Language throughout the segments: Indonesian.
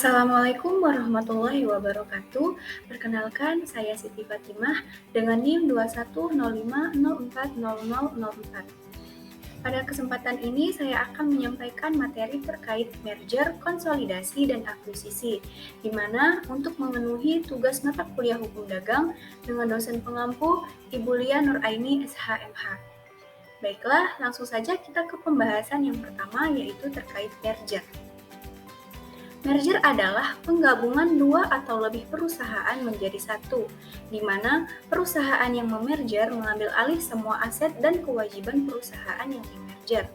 Assalamualaikum warahmatullahi wabarakatuh. Perkenalkan, saya Siti Fatimah dengan NIM 2105040004. Pada kesempatan ini, saya akan menyampaikan materi terkait merger, konsolidasi, dan akuisisi, di mana untuk memenuhi tugas mata kuliah Hukum Dagang dengan dosen pengampu Ibu Lia Nuraini SHMH. Baiklah, langsung saja kita ke pembahasan yang pertama, yaitu terkait merger. Merger adalah penggabungan dua atau lebih perusahaan menjadi satu, di mana perusahaan yang memerger mengambil alih semua aset dan kewajiban perusahaan yang dimerger.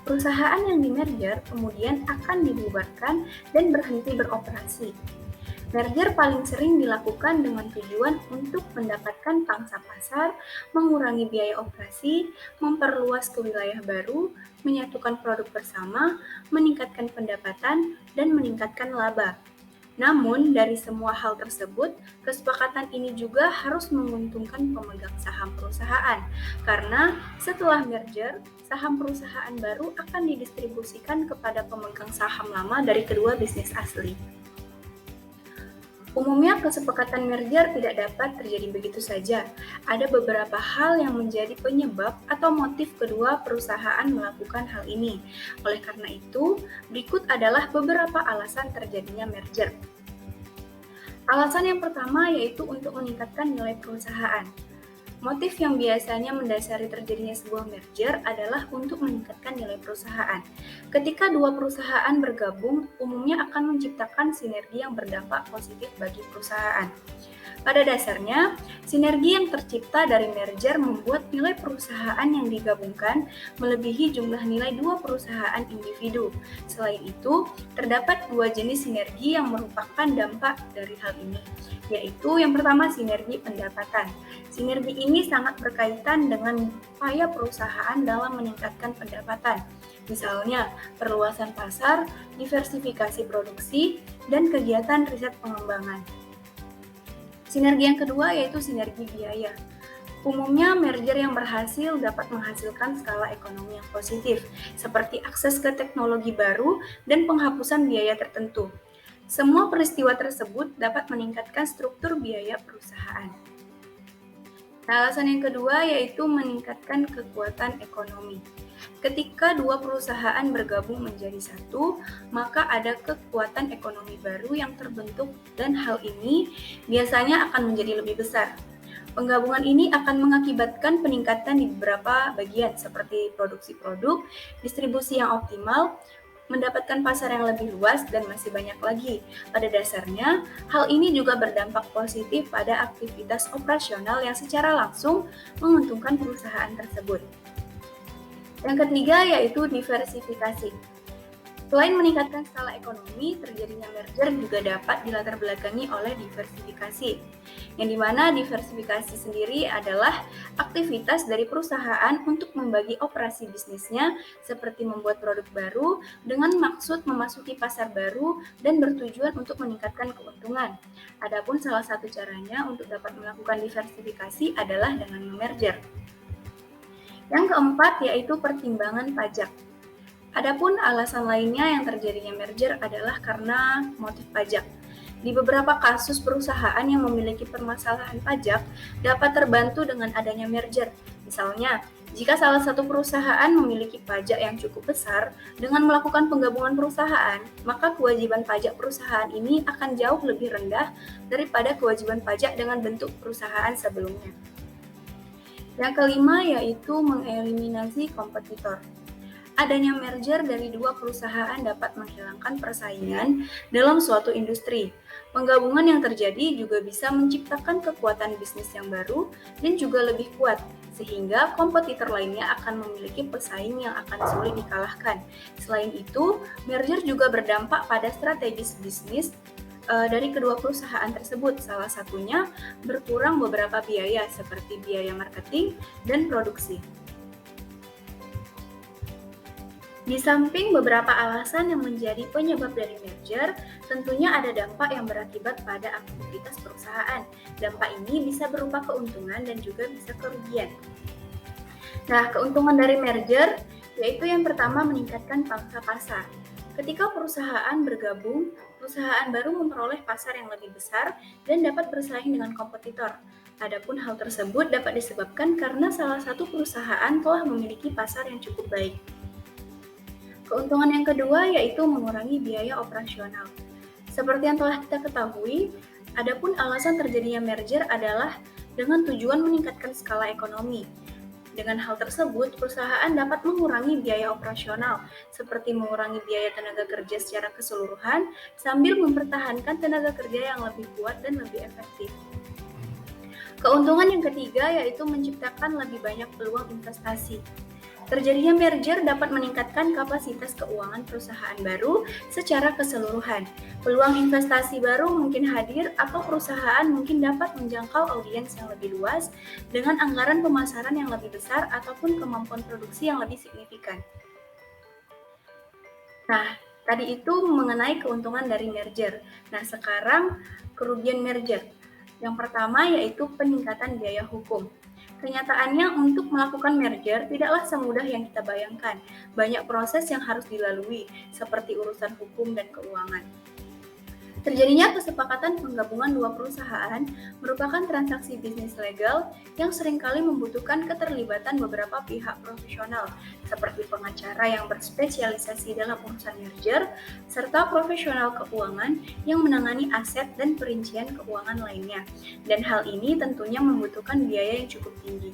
Perusahaan yang dimerger kemudian akan dibubarkan dan berhenti beroperasi. Merger paling sering dilakukan dengan tujuan untuk mendapatkan pangsa pasar, mengurangi biaya operasi, memperluas ke wilayah baru, menyatukan produk bersama, meningkatkan pendapatan, dan meningkatkan laba. Namun, dari semua hal tersebut, kesepakatan ini juga harus menguntungkan pemegang saham perusahaan, karena setelah merger, saham perusahaan baru akan didistribusikan kepada pemegang saham lama dari kedua bisnis asli. Umumnya, kesepakatan merger tidak dapat terjadi begitu saja. Ada beberapa hal yang menjadi penyebab atau motif kedua perusahaan melakukan hal ini. Oleh karena itu, berikut adalah beberapa alasan terjadinya merger. Alasan yang pertama yaitu untuk meningkatkan nilai perusahaan. Motif yang biasanya mendasari terjadinya sebuah merger adalah untuk meningkatkan nilai perusahaan. Ketika dua perusahaan bergabung, umumnya akan menciptakan sinergi yang berdampak positif bagi perusahaan. Pada dasarnya, sinergi yang tercipta dari merger membuat nilai perusahaan yang digabungkan melebihi jumlah nilai dua perusahaan individu. Selain itu, terdapat dua jenis sinergi yang merupakan dampak dari hal ini, yaitu yang pertama sinergi pendapatan. Sinergi ini sangat berkaitan dengan upaya perusahaan dalam meningkatkan pendapatan. Misalnya, perluasan pasar, diversifikasi produksi, dan kegiatan riset pengembangan. Sinergi yang kedua yaitu sinergi biaya. Umumnya, merger yang berhasil dapat menghasilkan skala ekonomi yang positif, seperti akses ke teknologi baru dan penghapusan biaya tertentu. Semua peristiwa tersebut dapat meningkatkan struktur biaya perusahaan. Nah, alasan yang kedua yaitu meningkatkan kekuatan ekonomi. Ketika dua perusahaan bergabung menjadi satu, maka ada kekuatan ekonomi baru yang terbentuk dan hal ini biasanya akan menjadi lebih besar. Penggabungan ini akan mengakibatkan peningkatan di beberapa bagian seperti produksi produk, distribusi yang optimal, mendapatkan pasar yang lebih luas, dan masih banyak lagi. Pada dasarnya, hal ini juga berdampak positif pada aktivitas operasional yang secara langsung menguntungkan perusahaan tersebut. Yang ketiga yaitu diversifikasi. Selain meningkatkan skala ekonomi, terjadinya merger juga dapat dilatar belakangi oleh diversifikasi, yang dimana diversifikasi sendiri adalah aktivitas dari perusahaan untuk membagi operasi bisnisnya seperti membuat produk baru dengan maksud memasuki pasar baru dan bertujuan untuk meningkatkan keuntungan. Adapun salah satu caranya untuk dapat melakukan diversifikasi adalah dengan memerger. Yang keempat yaitu pertimbangan pajak. Adapun alasan lainnya yang terjadinya merger adalah karena motif pajak. Di beberapa kasus perusahaan yang memiliki permasalahan pajak dapat terbantu dengan adanya merger. Misalnya, jika salah satu perusahaan memiliki pajak yang cukup besar, dengan melakukan penggabungan perusahaan, maka kewajiban pajak perusahaan ini akan jauh lebih rendah daripada kewajiban pajak dengan bentuk perusahaan sebelumnya. Yang kelima yaitu mengeliminasi kompetitor. Adanya merger dari dua perusahaan dapat menghilangkan persaingan dalam suatu industri. Penggabungan yang terjadi juga bisa menciptakan kekuatan bisnis yang baru dan juga lebih kuat, sehingga kompetitor lainnya akan memiliki pesaing yang akan sulit dikalahkan. Selain itu, merger juga berdampak pada strategis bisnis dari kedua perusahaan tersebut, salah satunya berkurang beberapa biaya seperti biaya marketing dan produksi. Di samping beberapa alasan yang menjadi penyebab dari merger, tentunya ada dampak yang berakibat pada aktivitas perusahaan. Dampak ini bisa berupa keuntungan dan juga bisa kerugian. Nah, keuntungan dari merger yaitu yang pertama meningkatkan pangsa pasar. Ketika perusahaan bergabung, perusahaan baru memperoleh pasar yang lebih besar dan dapat bersaing dengan kompetitor. Adapun hal tersebut dapat disebabkan karena salah satu perusahaan telah memiliki pasar yang cukup baik. Keuntungan yang kedua yaitu mengurangi biaya operasional. Seperti yang telah kita ketahui, adapun alasan terjadinya merger adalah dengan tujuan meningkatkan skala ekonomi. Dengan hal tersebut, perusahaan dapat mengurangi biaya operasional, seperti mengurangi biaya tenaga kerja secara keseluruhan, sambil mempertahankan tenaga kerja yang lebih kuat dan lebih efektif. Keuntungan yang ketiga yaitu menciptakan lebih banyak peluang investasi. Terjadinya merger dapat meningkatkan kapasitas keuangan perusahaan baru secara keseluruhan. Peluang investasi baru mungkin hadir atau perusahaan mungkin dapat menjangkau audiens yang lebih luas dengan anggaran pemasaran yang lebih besar ataupun kemampuan produksi yang lebih signifikan. Nah, tadi itu mengenai keuntungan dari merger. Nah, sekarang kerugian merger. Yang pertama yaitu peningkatan biaya hukum. Kenyataannya untuk melakukan merger tidaklah semudah yang kita bayangkan. Banyak proses yang harus dilalui, seperti urusan hukum dan keuangan. Terjadinya kesepakatan penggabungan dua perusahaan merupakan transaksi bisnis legal yang seringkali membutuhkan keterlibatan beberapa pihak profesional, seperti pengacara yang berspesialisasi dalam urusan merger, serta profesional keuangan yang menangani aset dan perincian keuangan lainnya. Dan hal ini tentunya membutuhkan biaya yang cukup tinggi.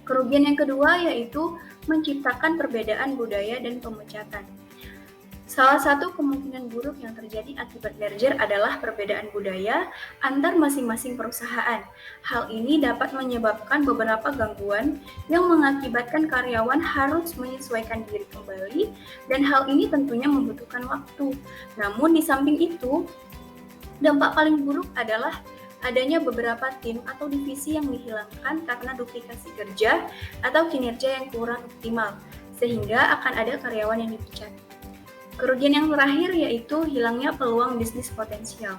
Kerugian yang kedua yaitu menciptakan perbedaan budaya dan pemecatan. Salah satu kemungkinan buruk yang terjadi akibat merger adalah perbedaan budaya antar masing-masing perusahaan. Hal ini dapat menyebabkan beberapa gangguan yang mengakibatkan karyawan harus menyesuaikan diri kembali, dan hal ini tentunya membutuhkan waktu. Namun di samping itu, dampak paling buruk adalah adanya beberapa tim atau divisi yang dihilangkan karena duplikasi kerja atau kinerja yang kurang optimal, sehingga akan ada karyawan yang dipecat. Kerugian yang terakhir yaitu hilangnya peluang bisnis potensial.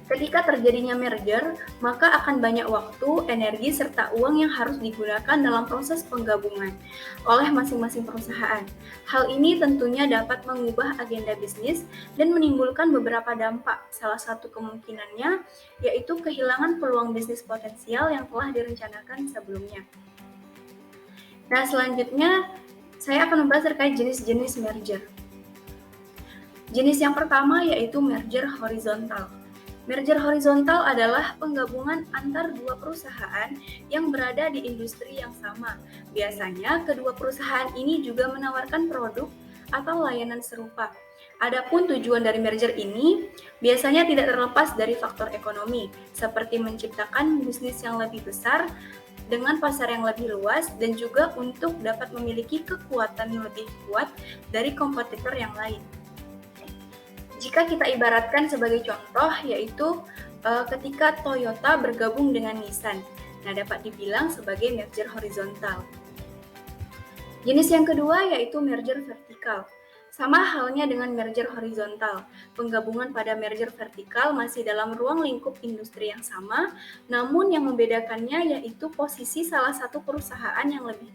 Ketika terjadinya merger, maka akan banyak waktu, energi, serta uang yang harus digunakan dalam proses penggabungan oleh masing-masing perusahaan. Hal ini tentunya dapat mengubah agenda bisnis dan menimbulkan beberapa dampak. Salah satu kemungkinannya yaitu kehilangan peluang bisnis potensial yang telah direncanakan sebelumnya. Nah, selanjutnya saya akan membahas terkait jenis-jenis merger. Jenis yang pertama yaitu merger horizontal. Merger horizontal adalah penggabungan antar dua perusahaan yang berada di industri yang sama. Biasanya, kedua perusahaan ini juga menawarkan produk atau layanan serupa. Adapun tujuan dari merger ini biasanya tidak terlepas dari faktor ekonomi, seperti menciptakan bisnis yang lebih besar dengan pasar yang lebih luas dan juga untuk dapat memiliki kekuatan yang lebih kuat dari kompetitor yang lain. Jika kita ibaratkan sebagai contoh, yaitu ketika Toyota bergabung dengan Nissan. Nah, dapat dibilang sebagai merger horizontal. Jenis yang kedua yaitu merger vertikal. Sama halnya dengan merger horizontal, penggabungan pada merger vertikal masih dalam ruang lingkup industri yang sama, namun yang membedakannya yaitu posisi salah satu perusahaan yang lebih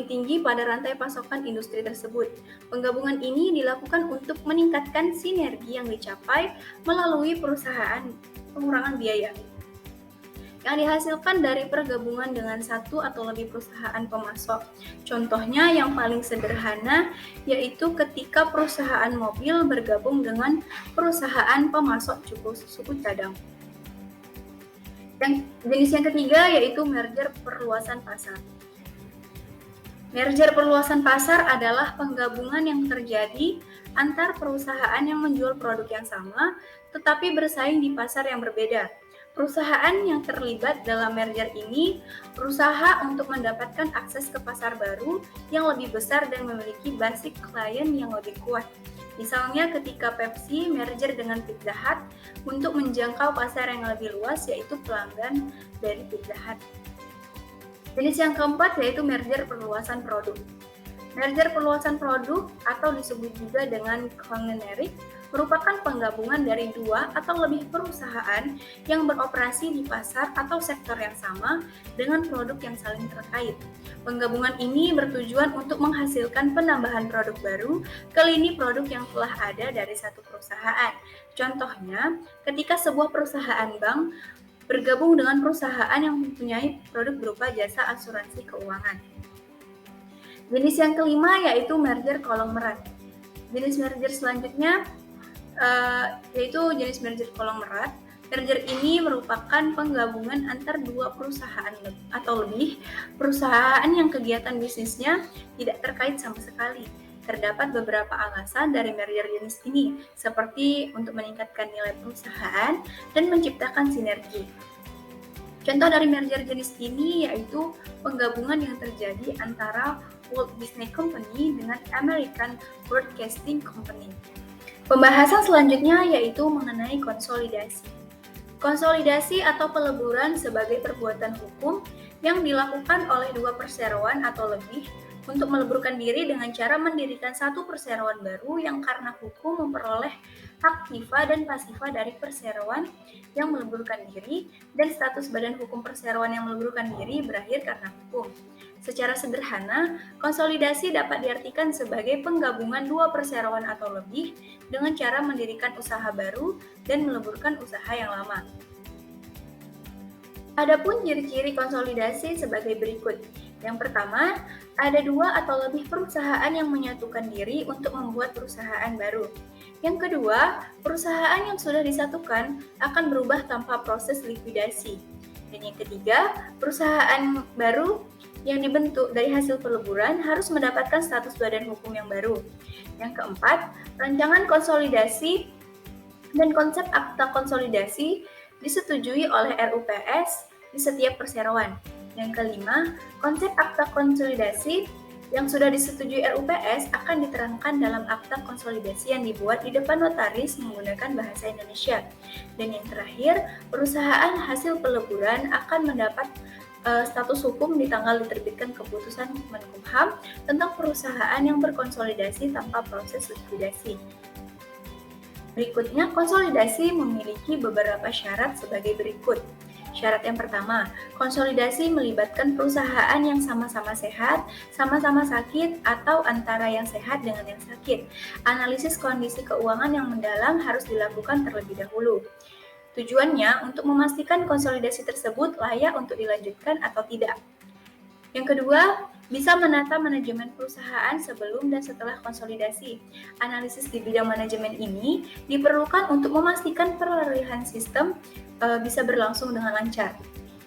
tinggi pada rantai pasokan industri tersebut. Penggabungan ini dilakukan untuk meningkatkan sinergi yang dicapai melalui pengurangan biaya yang dihasilkan dari pergabungan dengan satu atau lebih perusahaan pemasok. Contohnya yang paling sederhana yaitu ketika perusahaan mobil bergabung dengan perusahaan pemasok suku cadang. Dan jenis yang ketiga yaitu merger perluasan pasar. Merger perluasan pasar adalah penggabungan yang terjadi antar perusahaan yang menjual produk yang sama, tetapi bersaing di pasar yang berbeda. Perusahaan yang terlibat dalam merger ini berusaha untuk mendapatkan akses ke pasar baru yang lebih besar dan memiliki basis klien yang lebih kuat. Misalnya ketika Pepsi merger dengan Pizza Hut untuk menjangkau pasar yang lebih luas, yaitu pelanggan dari Pizza Hut. Jenis yang keempat yaitu merger perluasan produk. Merger perluasan produk atau disebut juga dengan conglomerate merupakan penggabungan dari dua atau lebih perusahaan yang beroperasi di pasar atau sektor yang sama dengan produk yang saling terkait. Penggabungan ini bertujuan untuk menghasilkan penambahan produk baru ke lini produk yang telah ada dari satu perusahaan. Contohnya, ketika sebuah perusahaan bank bergabung dengan perusahaan yang mempunyai produk berupa jasa asuransi keuangan. Jenis yang kelima yaitu merger konglomerat. Jenis merger selanjutnya yaitu jenis merger konglomerat. Merger ini merupakan penggabungan antar dua perusahaan atau lebih perusahaan yang kegiatan bisnisnya tidak terkait sama sekali. Terdapat beberapa alasan dari merger jenis ini, seperti untuk meningkatkan nilai perusahaan dan menciptakan sinergi. Contoh dari merger jenis ini yaitu penggabungan yang terjadi antara Walt Disney Company dengan American Broadcasting Company. Pembahasan selanjutnya yaitu mengenai konsolidasi. Konsolidasi atau peleburan sebagai perbuatan hukum yang dilakukan oleh dua perseroan atau lebih untuk meleburkan diri dengan cara mendirikan satu perseroan baru yang karena hukum memperoleh hak FIFA dan pasifa dari perseroan yang meleburkan diri, dan status badan hukum perseroan yang meleburkan diri berakhir karena hukum. Secara sederhana, konsolidasi dapat diartikan sebagai penggabungan dua perseroan atau lebih dengan cara mendirikan usaha baru dan meleburkan usaha yang lama. Adapun ciri-ciri konsolidasi sebagai berikut. Yang pertama, ada dua atau lebih perusahaan yang menyatukan diri untuk membuat perusahaan baru. Yang kedua, perusahaan yang sudah disatukan akan berubah tanpa proses likuidasi. Dan yang ketiga, perusahaan baru yang dibentuk dari hasil peleburan harus mendapatkan status badan hukum yang baru. Yang keempat, rancangan konsolidasi dan konsep akta konsolidasi disetujui oleh RUPS di setiap perseroan. Yang kelima, konsep akta konsolidasi yang sudah disetujui RUPS akan diterangkan dalam akta konsolidasi yang dibuat di depan notaris menggunakan bahasa Indonesia. Dan yang terakhir, perusahaan hasil peleburan akan mendapat status hukum di tanggal diterbitkan keputusan Menkumham tentang perusahaan yang berkonsolidasi tanpa proses likuidasi. Berikutnya, konsolidasi memiliki beberapa syarat sebagai berikut. Syarat yang pertama, konsolidasi melibatkan perusahaan yang sama-sama sehat, sama-sama sakit, atau antara yang sehat dengan yang sakit. Analisis kondisi keuangan yang mendalam harus dilakukan terlebih dahulu. Tujuannya untuk memastikan konsolidasi tersebut layak untuk dilanjutkan atau tidak. Yang kedua, bisa menata manajemen perusahaan sebelum dan setelah konsolidasi. Analisis di bidang manajemen ini diperlukan untuk memastikan peralihan sistem bisa berlangsung dengan lancar.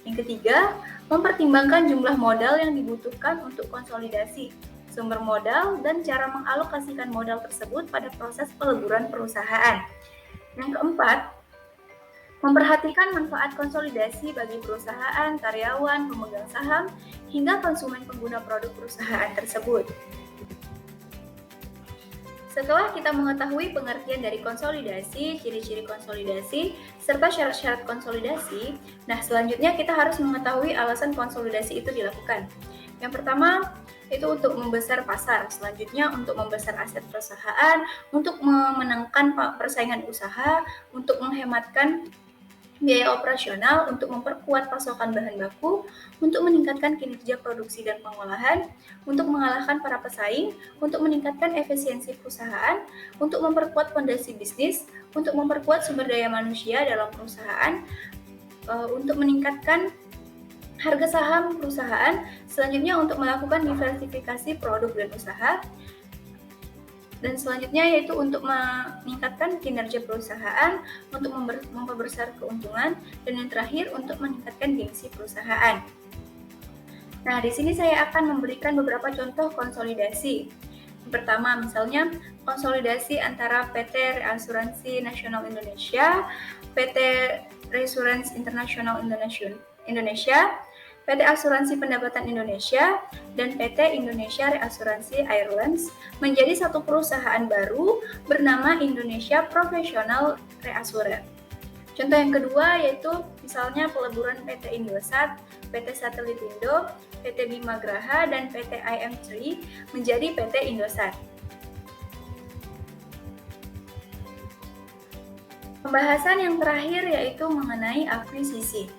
Yang ketiga, mempertimbangkan jumlah modal yang dibutuhkan untuk konsolidasi, sumber modal, dan cara mengalokasikan modal tersebut pada proses peleburan perusahaan. Yang keempat, memperhatikan manfaat konsolidasi bagi perusahaan, karyawan, pemegang saham, hingga konsumen pengguna produk perusahaan tersebut. Setelah kita mengetahui pengertian dari konsolidasi, ciri-ciri konsolidasi, serta syarat-syarat konsolidasi, nah selanjutnya kita harus mengetahui alasan konsolidasi itu dilakukan. Yang pertama, itu untuk membesar pasar, selanjutnya untuk membesar aset perusahaan, untuk memenangkan persaingan usaha, untuk menghematkan biaya operasional, untuk memperkuat pasokan bahan baku, untuk meningkatkan kinerja produksi dan pengolahan, untuk mengalahkan para pesaing, untuk meningkatkan efisiensi perusahaan, untuk memperkuat fondasi bisnis, untuk memperkuat sumber daya manusia dalam perusahaan, untuk meningkatkan harga saham perusahaan, selanjutnya untuk melakukan diversifikasi produk dan usaha, dan selanjutnya yaitu untuk meningkatkan kinerja perusahaan, untuk memperbesar keuntungan, dan yang terakhir untuk meningkatkan gengsi perusahaan. Nah, di sini saya akan memberikan beberapa contoh konsolidasi. Yang pertama, misalnya konsolidasi antara PT Reasuransi Nasional Indonesia, PT Reassurance International Indonesia, PT Asuransi Pendapatan Indonesia, dan PT Indonesia Reasuransi Airlines menjadi satu perusahaan baru bernama Indonesia Professional Reassurer. Contoh yang kedua yaitu misalnya peleburan PT Indosat, PT Satelitindo, PT Bima Graha, dan PT IM3 menjadi PT Indosat. Pembahasan yang terakhir yaitu mengenai akuisisi.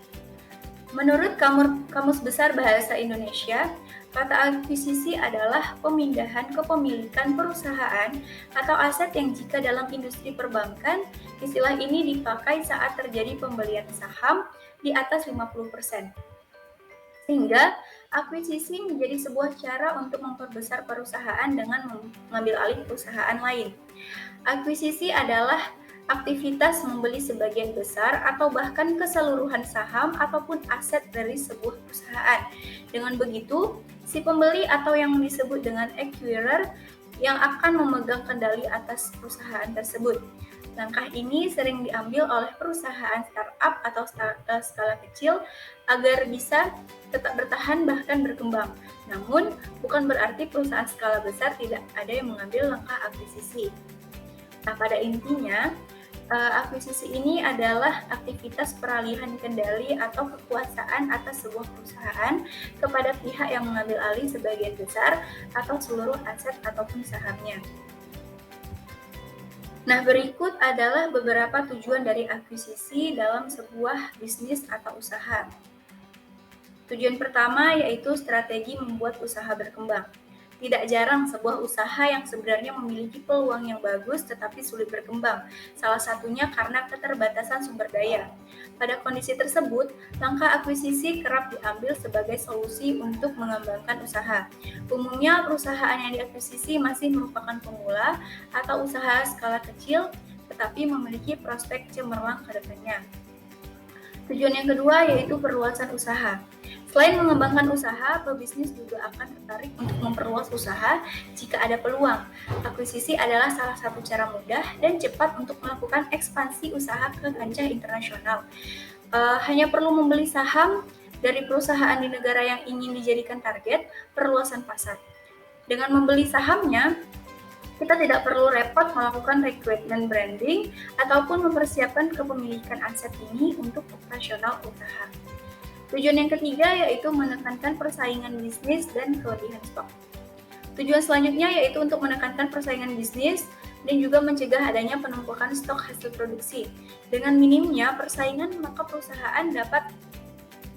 Menurut Kamus Besar Bahasa Indonesia, kata akuisisi adalah pemindahan kepemilikan perusahaan atau aset yang jika dalam industri perbankan, istilah ini dipakai saat terjadi pembelian saham di atas 50%. Sehingga akuisisi menjadi sebuah cara untuk memperbesar perusahaan dengan mengambil alih perusahaan lain. Akuisisi adalah aktivitas membeli sebagian besar atau bahkan keseluruhan saham ataupun aset dari sebuah perusahaan. Dengan begitu, si pembeli atau yang disebut dengan acquirer yang akan memegang kendali atas perusahaan tersebut. Langkah ini sering diambil oleh perusahaan startup atau skala kecil agar bisa tetap bertahan bahkan berkembang. Namun, bukan berarti perusahaan skala besar tidak ada yang mengambil langkah akuisisi. Nah, pada intinya, akuisisi ini adalah aktivitas peralihan kendali atau kekuasaan atas sebuah perusahaan kepada pihak yang mengambil alih sebagian besar atau seluruh aset ataupun sahamnya. Nah, berikut adalah beberapa tujuan dari akuisisi dalam sebuah bisnis atau usaha. Tujuan pertama yaitu strategi membuat usaha berkembang. Tidak jarang sebuah usaha yang sebenarnya memiliki peluang yang bagus tetapi sulit berkembang, salah satunya karena keterbatasan sumber daya. Pada kondisi tersebut, langkah akuisisi kerap diambil sebagai solusi untuk mengembangkan usaha. Umumnya, perusahaan yang diakuisisi masih merupakan pemula atau usaha skala kecil tetapi memiliki prospek cemerlang ke depannya. Tujuan yang kedua yaitu perluasan usaha. Selain mengembangkan usaha, pebisnis juga akan tertarik untuk memperluas usaha jika ada peluang. Akuisisi adalah salah satu cara mudah dan cepat untuk melakukan ekspansi usaha ke kancah internasional. Hanya perlu membeli saham dari perusahaan di negara yang ingin dijadikan target perluasan pasar. Dengan membeli sahamnya, kita tidak perlu repot melakukan rekrutmen branding ataupun mempersiapkan kepemilikan aset ini untuk operasional usaha. Tujuan yang ketiga yaitu menekankan persaingan bisnis dan kelebihan stok. Tujuan selanjutnya yaitu untuk menekankan persaingan bisnis dan juga mencegah adanya penumpukan stok hasil produksi. Dengan minimnya persaingan, maka perusahaan dapat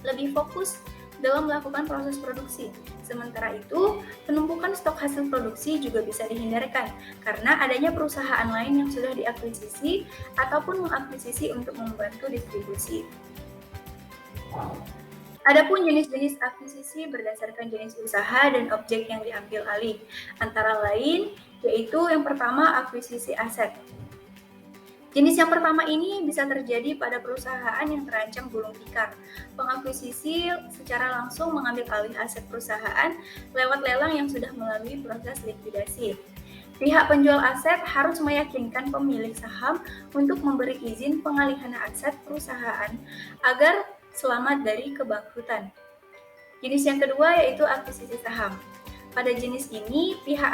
lebih fokus dalam melakukan proses produksi. Sementara itu, penumpukan stok hasil produksi juga bisa dihindarkan karena adanya perusahaan lain yang sudah diakuisisi ataupun mengakuisisi untuk membantu distribusi. Adapun jenis-jenis akuisisi berdasarkan jenis usaha dan objek yang diambil alih, antara lain yaitu yang pertama akuisisi aset. Jenis yang pertama ini bisa terjadi pada perusahaan yang terancam gulung tikar. Pengakuisisi secara langsung mengambil alih aset perusahaan lewat lelang yang sudah melalui proses likuidasi. Pihak penjual aset harus meyakinkan pemilik saham untuk memberi izin pengalihan aset perusahaan agar selamat dari kebangkrutan. Jenis yang kedua yaitu akuisisi saham. Pada jenis ini, pihak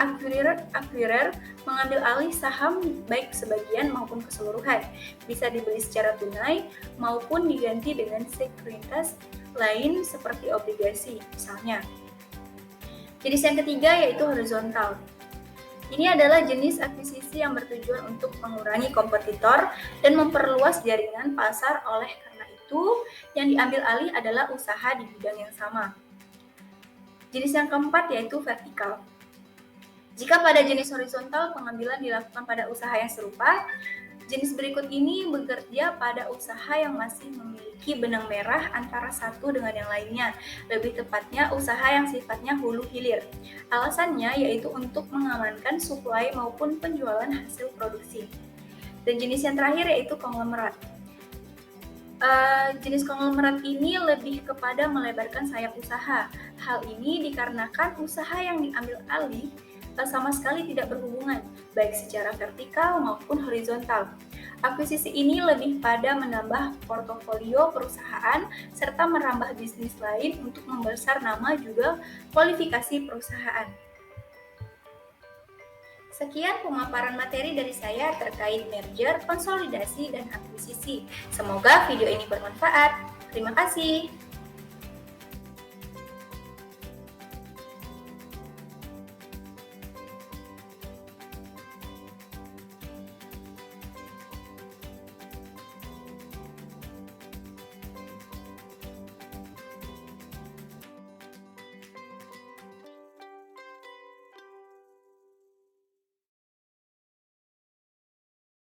acquirer mengambil alih saham baik sebagian maupun keseluruhan. Bisa dibeli secara tunai maupun diganti dengan sekuritas lain seperti obligasi, misalnya. Jenis yang ketiga yaitu horizontal. Ini adalah jenis akuisisi yang bertujuan untuk mengurangi kompetitor dan memperluas jaringan pasar. Oleh karena itu, yang diambil alih adalah usaha di bidang yang sama. Jenis yang keempat yaitu vertikal. Jika pada jenis horizontal pengambilan dilakukan pada usaha yang serupa, jenis berikut ini bekerja pada usaha yang masih memiliki benang merah antara satu dengan yang lainnya, lebih tepatnya usaha yang sifatnya hulu hilir. Alasannya yaitu untuk mengamankan suplai maupun penjualan hasil produksi. Dan jenis yang terakhir yaitu konglomerat. Jenis konglomerat ini lebih kepada melebarkan sayap usaha. Hal ini dikarenakan usaha yang diambil alih sama sekali tidak berhubungan, baik secara vertikal maupun horizontal. Akuisisi ini lebih pada menambah portofolio perusahaan serta merambah bisnis lain untuk membesar nama juga kualifikasi perusahaan. Sekian pemaparan materi dari saya terkait merger, konsolidasi, dan akuisisi. Semoga video ini bermanfaat. Terima kasih.